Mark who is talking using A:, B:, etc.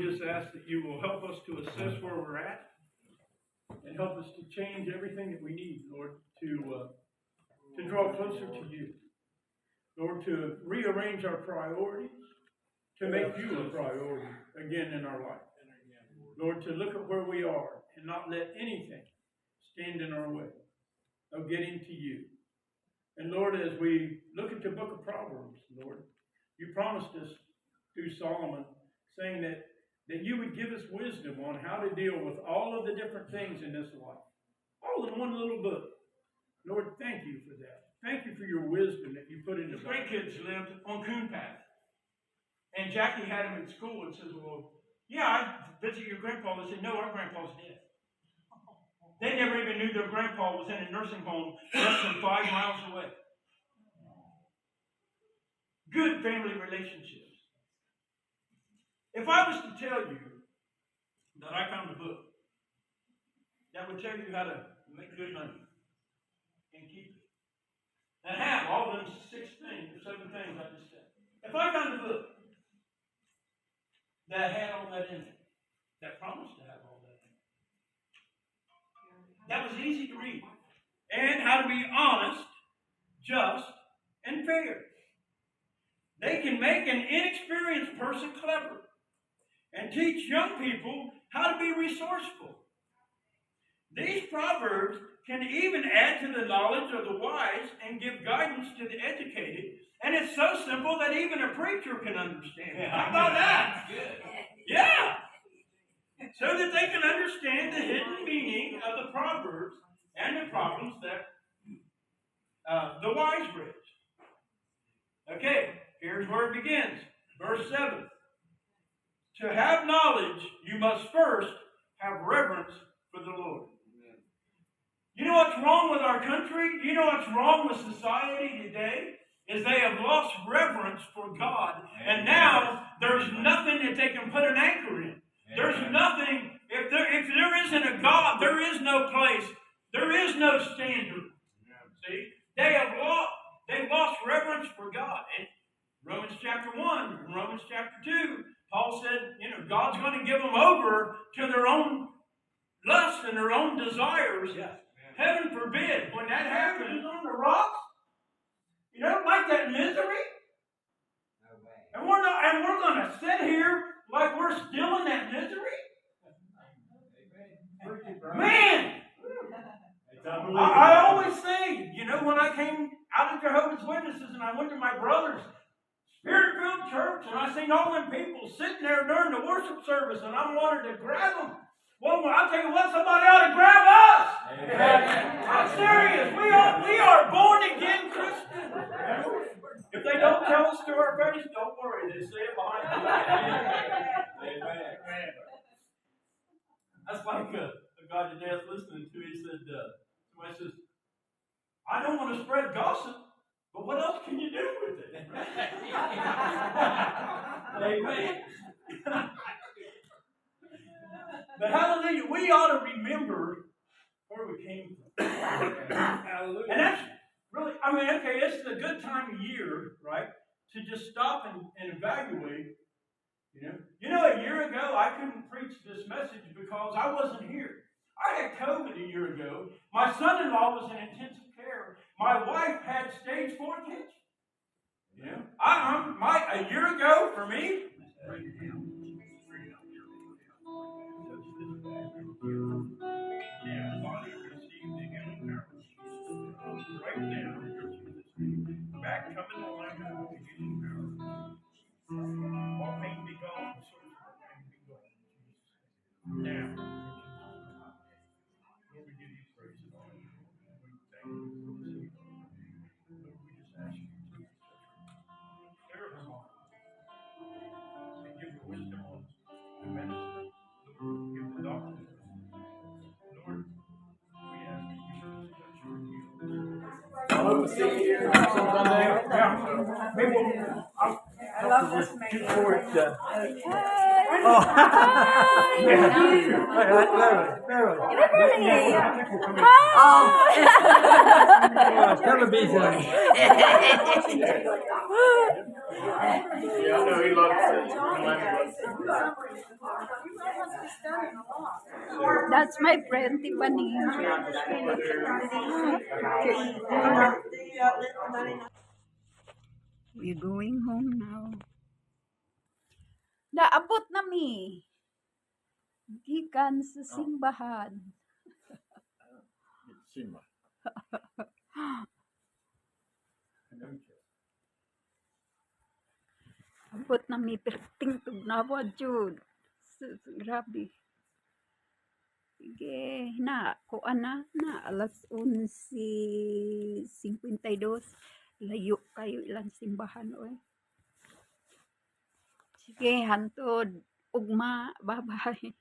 A: we just ask that you will help us to assess where we're at and help us to change everything that we need, Lord, to draw closer to you. Lord, to rearrange our priorities, to make you a priority again in our life. Lord, to look at where we are and not let anything stand in our way of getting to you. And Lord, as we look at the book of Proverbs, Lord, you promised us through Solomon, saying that you would give us wisdom on how to deal with all of the different things in this life. All in one little book. Lord, thank you for that. Thank you for your wisdom that you put into the grandkids lived on Coon Path. And Jackie had him in school and says, well, yeah, I visit your grandpa. They said, no, our grandpa's dead. They never even knew their grandpa was in a nursing home less than 5 miles away. Good family relationships. If I was to tell you that I found a book that would tell you how to make good money and keep it, and have all those 6 things or 7 things I just said. If I found a book that had all that in it, that promised to have all that in it, that was easy to read, and how to be honest, just, and fair. They can make an inexperienced person clever and teach young people how to be resourceful. These proverbs can even add to the knowledge of the wise and give guidance to the educated. And it's so simple that even a preacher can understand it. How about that? Yeah. So that they can understand the hidden meaning of the proverbs and the problems that the wise raise. Okay, here's where it begins. Verse 7. To have knowledge, you must first have reverence for the Lord. You know what's wrong with our country? You know what's wrong with society today? Is they have lost reverence for God. And now there's nothing that they can put an anchor in. There's nothing, if there isn't a God, there is no place. There is no standard. See? They've lost reverence for God. In Romans chapter 1, and Romans chapter 2, Paul said, God's going to give them over to their own lust and their own desires. Yeah. Heaven forbid, when that happens on the rocks, like that misery. No way. And we're going to sit here like we're still in that misery. Man! I always say, when I came out of Jehovah's Witnesses and I went to my brother's Spirit-filled church and I seen all them people sitting there during the worship service and I wanted to grab them. Well, I'll tell you what, somebody ought to grab us. Amen. I'm serious. We are born again Christians. If they don't tell us to our face, don't worry. They say it behind us. Amen. That's like a guy today I was listening to. He said, somebody says, I don't want to spread gossip, but what else can you do with it? Amen. But hallelujah, we ought to remember where we came from. Hallelujah. And that's really, it's a good time of year, right, to just stop and evaluate. A year ago, I couldn't preach this message because I wasn't here. I had COVID a year ago. My son-in-law was in intensive care. My wife had stage 4 cancer. A year ago, for me, right now, back coming on, all pain be gone, source of pain be gone. Now, Lord, we give you praise and honor. We thank you for this evening. Lord, we just ask you to clear her mind and give her wisdom on the medicine. Lord, give the doctor. Lord, we ask that you just touch her and heal her. I hope to see you here sometime. I love this man. Oh. Television.
B: Yeah, I know he loves it.
C: That's my friend, Tiffany. We're going home now. Naabot na mi. Gikan sa simbahan.
B: Simba.
C: Abot na mi perting tugnawa jud. Grabe. Sige, na, kuan na, alas 11:52. Layo kayo ilang simbahan, oy. Sige, hantod. Ugma, bye-bye.